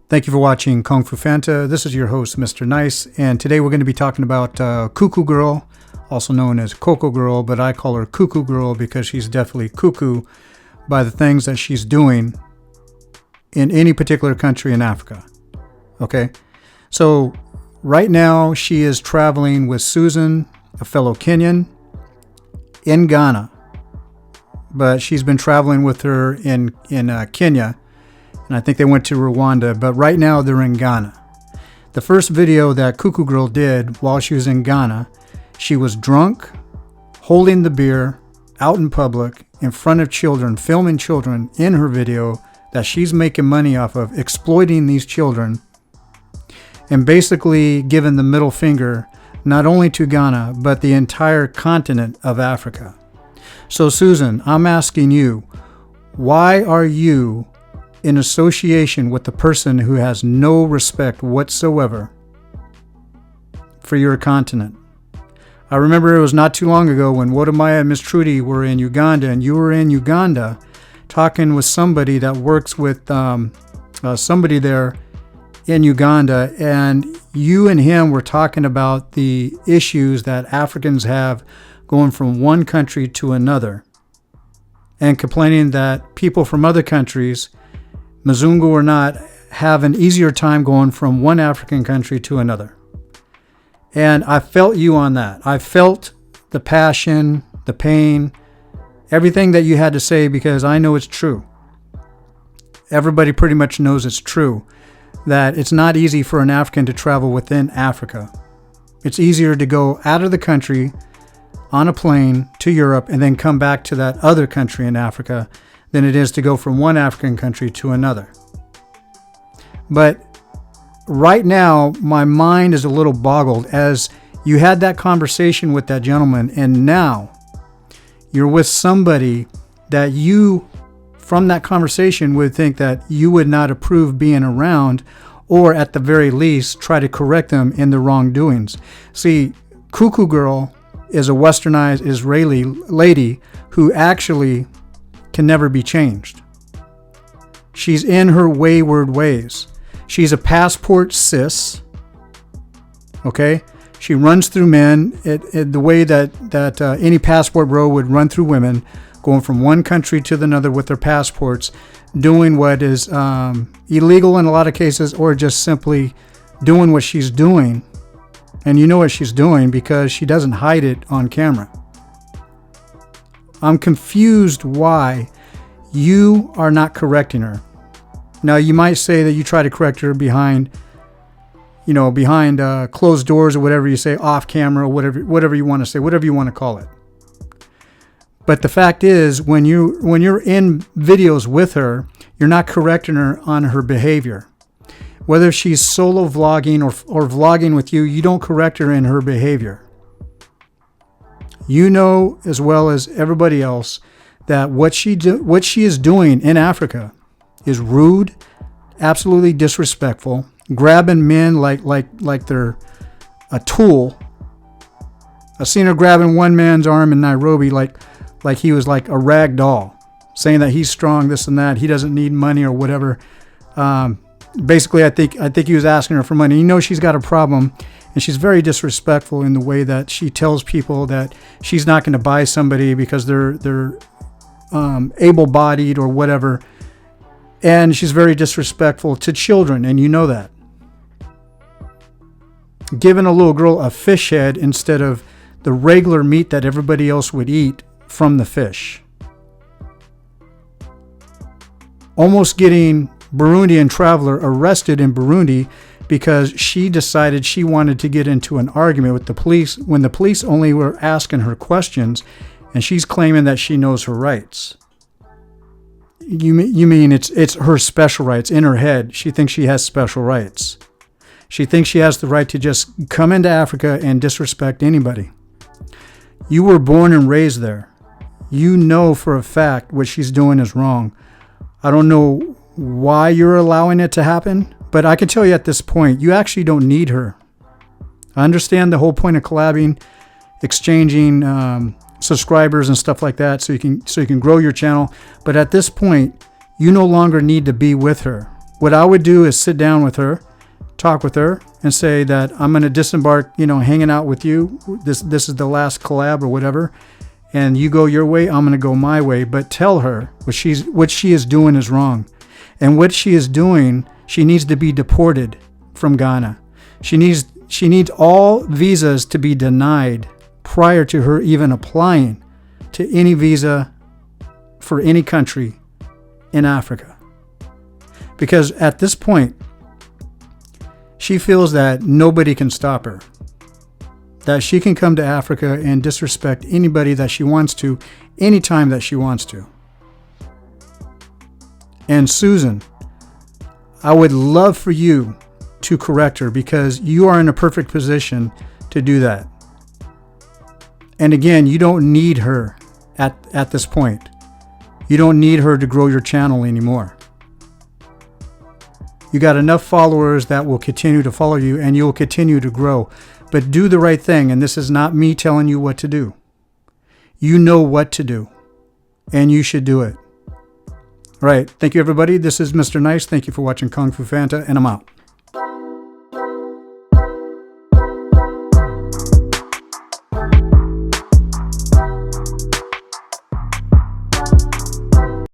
Thank you for watching Kung Fu Fanta. This is your host, Mr. Nice, and today we're going to be talking about Coco Girl, also known as Coco Girl, but I call her Cuckoo Girl because she's definitely cuckoo by the things that she's doing in any particular country in Africa. Okay, so right now she is traveling with Susan, a fellow Kenyan, in Ghana, but she's been traveling with her in Kenya. And I think they went to Rwanda, but right now they're in Ghana. The first video that Coco Girl did while she was in Ghana, she was drunk, holding the beer out in public in front of children, filming children in her video that she's making money off of, exploiting these children, and basically giving the middle finger not only to Ghana, but the entire continent of Africa. So Susan, I'm asking you, why are you in association with the person who has no respect whatsoever for your continent? I remember it was not too long ago when Wodamaya and Miss Trudy were in Uganda, and you were in Uganda talking with somebody that works with somebody there in Uganda, and you and him were talking about the issues that Africans have going from one country to another, and complaining that people from other countries, Mzungu or not, have an easier time going from one African country to another. And I felt you on that. I felt the passion, the pain, everything that you had to say, because I know it's true. Everybody pretty much knows it's true, that it's not easy for an African to travel within Africa. It's easier to go out of the country on a plane to Europe and then come back to that other country in Africa than it is to go from one African country to another. But right now, my mind is a little boggled as you had that conversation with that gentleman, and now you're with somebody that you, from that conversation, would think that you would not approve being around, or at the very least, try to correct them in the wrongdoings. See, Coco Girl is a westernized Israeli lady who actually can never be changed. She's in her wayward ways. She's a passport cis. Okay? She runs through men the way that any passport bro would run through women, going from one country to another with their passports, doing what is illegal in a lot of cases, or just simply doing what she's doing. And you know what she's doing because she doesn't hide it on camera. I'm confused why you are not correcting her. Now, you might say that you try to correct her behind closed doors, or whatever you say, off camera, or whatever you want to say, whatever you want to call it. But the fact is, when you're in videos with her, you're not correcting her on her behavior. Whether she's solo vlogging or vlogging with you, you don't correct her in her behavior. You know as well as everybody else that what she is doing in Africa is rude, absolutely disrespectful, grabbing men like they're a tool. I've seen her grabbing one man's arm in Nairobi like he was like a rag doll, saying that he's strong, this and that, he doesn't need money or whatever. Basically, I think he was asking her for money. You know she's got a problem, and she's very disrespectful in the way that she tells people that she's not going to buy somebody because they're able-bodied or whatever. And she's very disrespectful to children, and you know that. Giving a little girl a fish head instead of the regular meat that everybody else would eat from the fish. Almost getting Burundian traveler arrested in Burundi because she decided she wanted to get into an argument with the police when the police only were asking her questions, and she's claiming that she knows her rights. You mean it's her special rights in her head? She thinks she has special rights. She thinks she has the right to just come into Africa and disrespect anybody. You were born and raised there. You know for a fact what she's doing is wrong. I don't know why you're allowing it to happen, but I can tell you at this point, you actually don't need her. I understand the whole point of collabing, exchanging subscribers and stuff like that, so you can grow your channel. But at this point, you no longer need to be with her. What I would do is sit down with her, talk with her, and say that I'm going to disembark, hanging out with you. This is the last collab or whatever. And you go your way, I'm going to go my way. But tell her what she is doing is wrong. And what she is doing, she needs to be deported from Ghana. She needs all visas to be denied prior to her even applying to any visa for any country in Africa. Because at this point, she feels that nobody can stop her. That she can come to Africa and disrespect anybody that she wants to, anytime that she wants to. And Susan, I would love for you to correct her, because you are in a perfect position to do that. And again, you don't need her at this point. You don't need her to grow your channel anymore. You got enough followers that will continue to follow you, and you'll continue to grow. But do the right thing, and this is not me telling you what to do. You know what to do, and you should do it. All right. Thank you, everybody. This is Mr. Nice. Thank you for watching Kung Fu Fanta, and I'm out.